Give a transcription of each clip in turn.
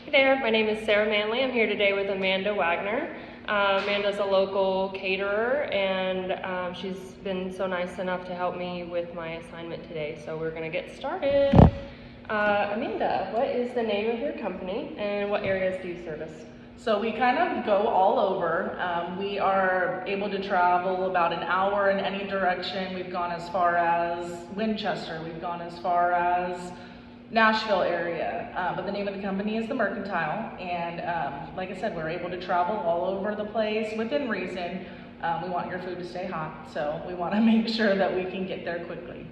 Hey there, my name is Sarah Manley. I'm here today with Amanda Wagner. Amanda's a local caterer, and she's been so nice enough to help me with my assignment today. So we're going to get started. Amanda, what is the name of your company and what areas do you service? So we kind of go all over. We are able to travel about an hour in any direction. We've gone as far as Winchester. We've gone as far as Nashville area. But the name of the company is The Mercantile. And like I said, we're able to travel all over the place within reason. We want your food to stay hot, so we want to make sure that we can get there quickly.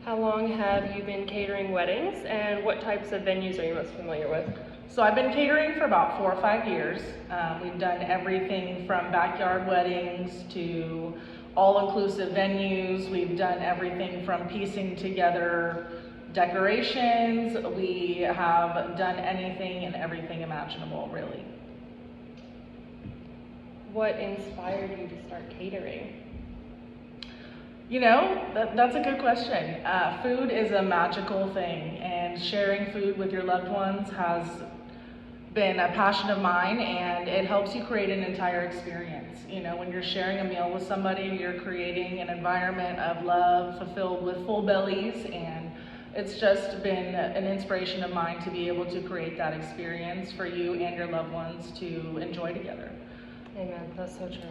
How long have you been catering weddings, and what types of venues are you most familiar with? So I've been catering for about 4 or 5 years. We've done everything from backyard weddings to all-inclusive venues. We've done everything from piecing together decorations. We have done anything and everything imaginable, really. What inspired you to start catering? You know, that's a good question. Food is a magical thing, and sharing food with your loved ones has been a passion of mine, and it helps you create an entire experience. You know, when you're sharing a meal with somebody, you're creating an environment of love fulfilled with full bellies, and it's just been an inspiration of mine to be able to create that experience for you and your loved ones to enjoy together. Amen, that's so true.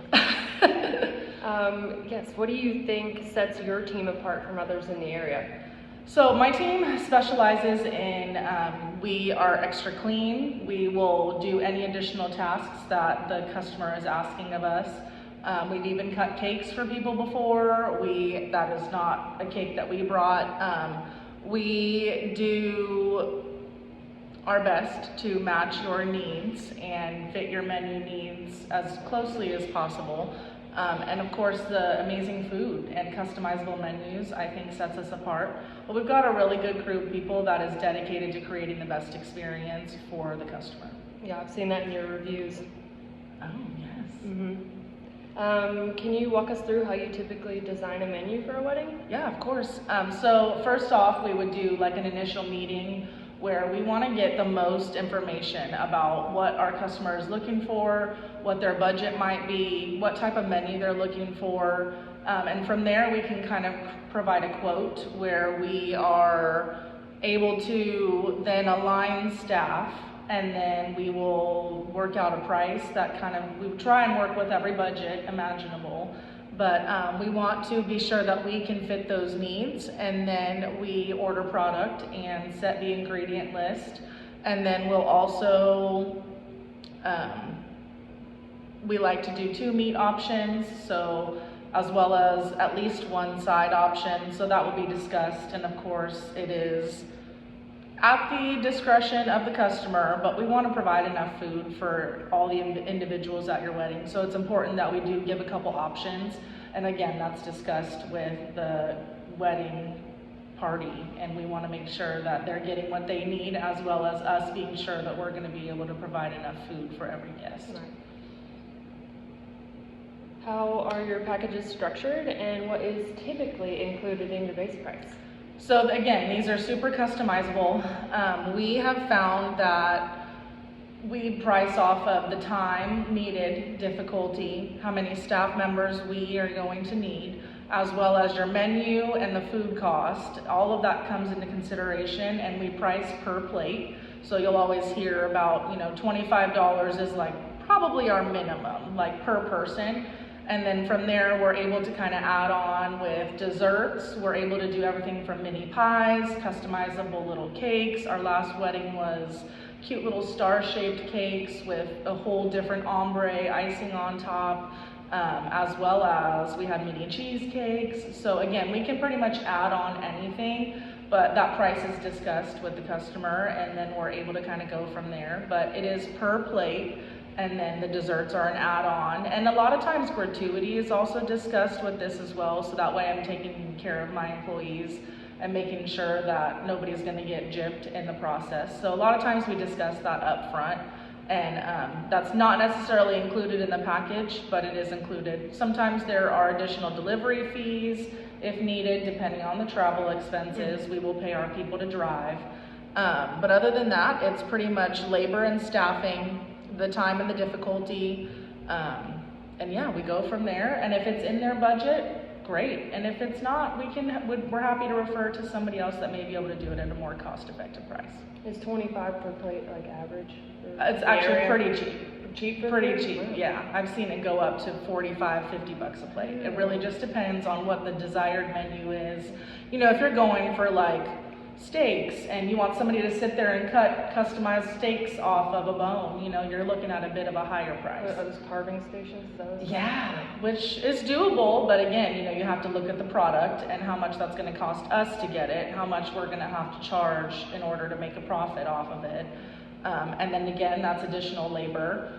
Yes, what do you think sets your team apart from others in the area? So my team specializes in, we are extra clean. We will do any additional tasks that the customer is asking of us. We've even cut cakes for people before. That is not a cake that we brought. We do our best to match your needs and fit your menu needs as closely as possible. And of course, the amazing food and customizable menus, I think, sets us apart. But we've got a really good crew of people that is dedicated to creating the best experience for the customer. Yeah, I've seen that in your reviews. Oh, yes. Mm-hmm. Can you walk us through how you typically design a menu for a wedding? Yeah, of course. So first off, we would do like an initial meeting where we want to get the most information about what our customer is looking for, what their budget might be, what type of menu they're looking for, and from there we can kind of provide a quote where we are able to then align staff, and then we will work out a price that we try and work with every budget imaginable. But we want to be sure that we can fit those needs, and then we order product and set the ingredient list. And then we'll also, we like to do 2 meat options, so as well as at least 1 side option. So that will be discussed, and of course it is at the discretion of the customer, but we want to provide enough food for all the individuals at your wedding. So it's important that we do give a couple options. And again, that's discussed with the wedding party. And we want to make sure that they're getting what they need, as well as us being sure that we're going to be able to provide enough food for every guest. Right. How are your packages structured, and what is typically included in your base price? So again, these are super customizable. We have found that we price off of the time needed, difficulty, how many staff members we are going to need, as well as your menu and the food cost. All of that comes into consideration, and we price per plate. So you'll always hear about, $25 is like probably our minimum, like per person. And then from there, we're able to kind of add on with desserts. We're able to do everything from mini pies, customizable little cakes. Our last wedding was cute little star-shaped cakes with a whole different ombre icing on top, as well as we had mini cheesecakes. So again, we can pretty much add on anything, but that price is discussed with the customer, and then we're able to kind of go from there. But it is per plate. And then the desserts are an add-on. And a lot of times gratuity is also discussed with this as well, so that way I'm taking care of my employees and making sure that nobody's gonna get gypped in the process. So a lot of times we discuss that up front, and that's not necessarily included in the package, but it is included. Sometimes there are additional delivery fees if needed, depending on the travel expenses. We will pay our people to drive. But other than that, it's pretty much labor and staffing, the time and the difficulty. And yeah, we go from there. And if it's in their budget, great. And if it's not, we're happy to refer to somebody else that may be able to do it at a more cost-effective price. Is 25 per plate like average? It's actually area? pretty cheap. Cheap for Pretty plate? cheap, Wow. yeah. I've seen it go up to 45, 50 bucks a plate. It really just depends on what the desired menu is. You know, if you're going for like steaks and you want somebody to sit there and cut customized steaks off of a bone, you know, you're looking at a bit of a higher price. Are those carving stations? Is that what it's Yeah, which is doable, but again, you know, you have to look at the product and how much that's gonna cost us to get it, how much we're gonna have to charge in order to make a profit off of it. And then again, that's additional labor.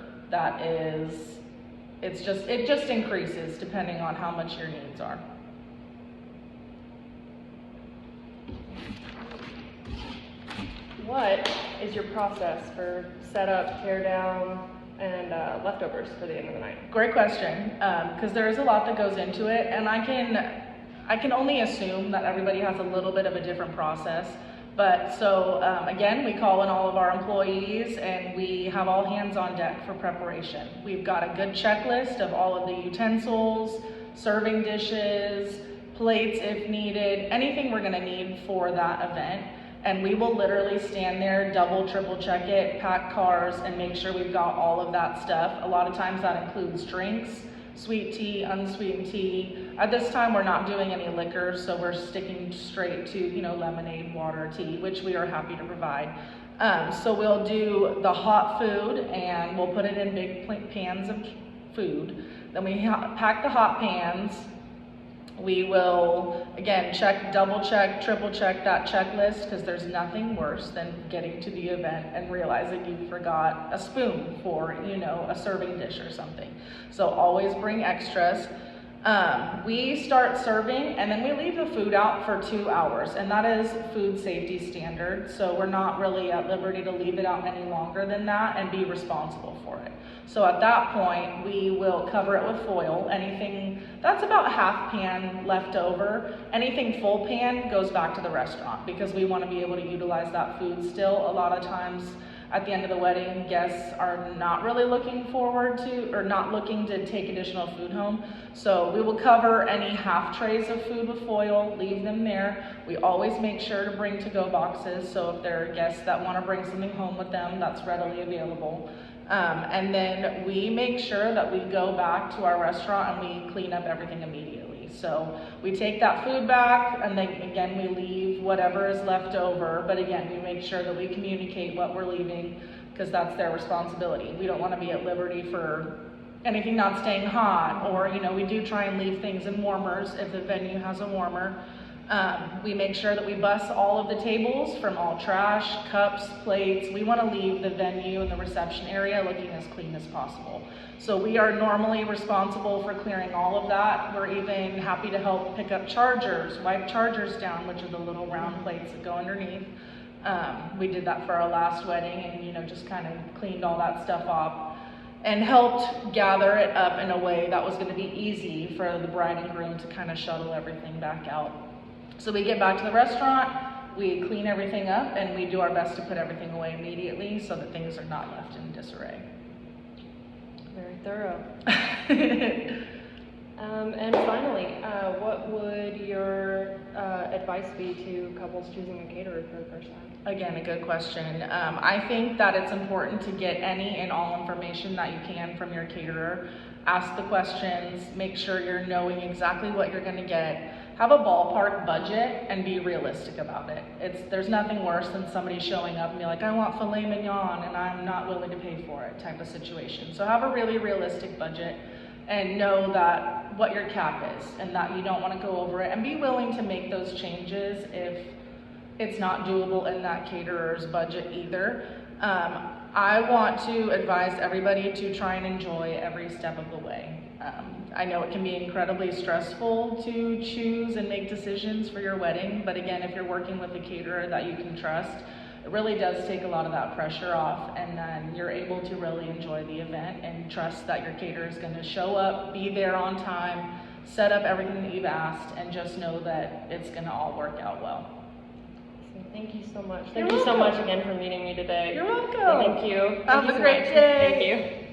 It just increases depending on how much your needs are. What is your process for setup, tear down, and leftovers for the end of the night? Great question, because there is a lot that goes into it, and I can only assume that everybody has a little bit of a different process. But so again, we call in all of our employees and we have all hands on deck for preparation. We've got a good checklist of all of the utensils, serving dishes, plates if needed, anything we're gonna need for that event. And we will literally stand there, double, triple check it, pack cars, and make sure we've got all of that stuff. A lot of times that includes drinks, sweet tea, unsweetened tea. At this time, we're not doing any liquors, so we're sticking straight to, you know, lemonade, water, tea, which we are happy to provide. So we'll do the hot food, and we'll put it in big pans of food. Then we pack the hot pans. We will, again, double check, triple check that checklist, because there's nothing worse than getting to the event and realizing you forgot a spoon for, you know, a serving dish or something. So always bring extras. We start serving and then we leave the food out for 2 hours, and that is food safety standard. So we're not really at liberty to leave it out any longer than that and be responsible for it. So at that point, we will cover it with foil. Anything that's about half pan left over, anything full pan goes back to the restaurant, because we want to be able to utilize that food still. A lot of times at the end of the wedding, guests are not really looking forward to, or not looking to take additional food home. So we will cover any half trays of food with foil, leave them there. We always make sure to bring to-go boxes, so if there are guests that want to bring something home with them, that's readily available. And then we make sure that we go back to our restaurant and we clean up everything immediately. So we take that food back, and then again, we leave whatever is left over. But again, we make sure that we communicate what we're leaving, because that's their responsibility. We don't want to be at liberty for anything not staying hot, or, you know, we do try and leave things in warmers if the venue has a warmer. We make sure that we bus all of the tables from all trash, cups, plates. We want to leave the venue and the reception area looking as clean as possible. So we are normally responsible for clearing all of that. We're even happy to help pick up chargers, wipe chargers down, which are the little round plates that go underneath. We did that for our last wedding, and, you know, just kind of cleaned all that stuff off and helped gather it up in a way that was going to be easy for the bride and groom to kind of shuttle everything back out. So we get back to the restaurant, we clean everything up, and we do our best to put everything away immediately so that things are not left in disarray. Very thorough. And finally, what would your advice be to couples choosing a caterer for the first time? Again, a good question. I think that it's important to get any and all information that you can from your caterer. Ask the questions, make sure you're knowing exactly what you're going to get. Have a ballpark budget and be realistic about it. There's nothing worse than somebody showing up and be like, I want filet mignon and I'm not willing to pay for it, type of situation. So have a really realistic budget and know that what your cap is, and that you don't want to go over it, and be willing to make those changes if it's not doable in that caterer's budget either. I want to advise everybody to try and enjoy every step of the way. I know it can be incredibly stressful to choose and make decisions for your wedding, but again, if you're working with a caterer that you can trust, it really does take a lot of that pressure off, and then you're able to really enjoy the event and trust that your caterer is going to show up, be there on time, set up everything that you've asked, and just know that it's going to all work out well. Thank you so much. You're Thank you so welcome. much again for meeting me today. You're welcome. Thank you. Have Thank you a so great much. day. Thank you.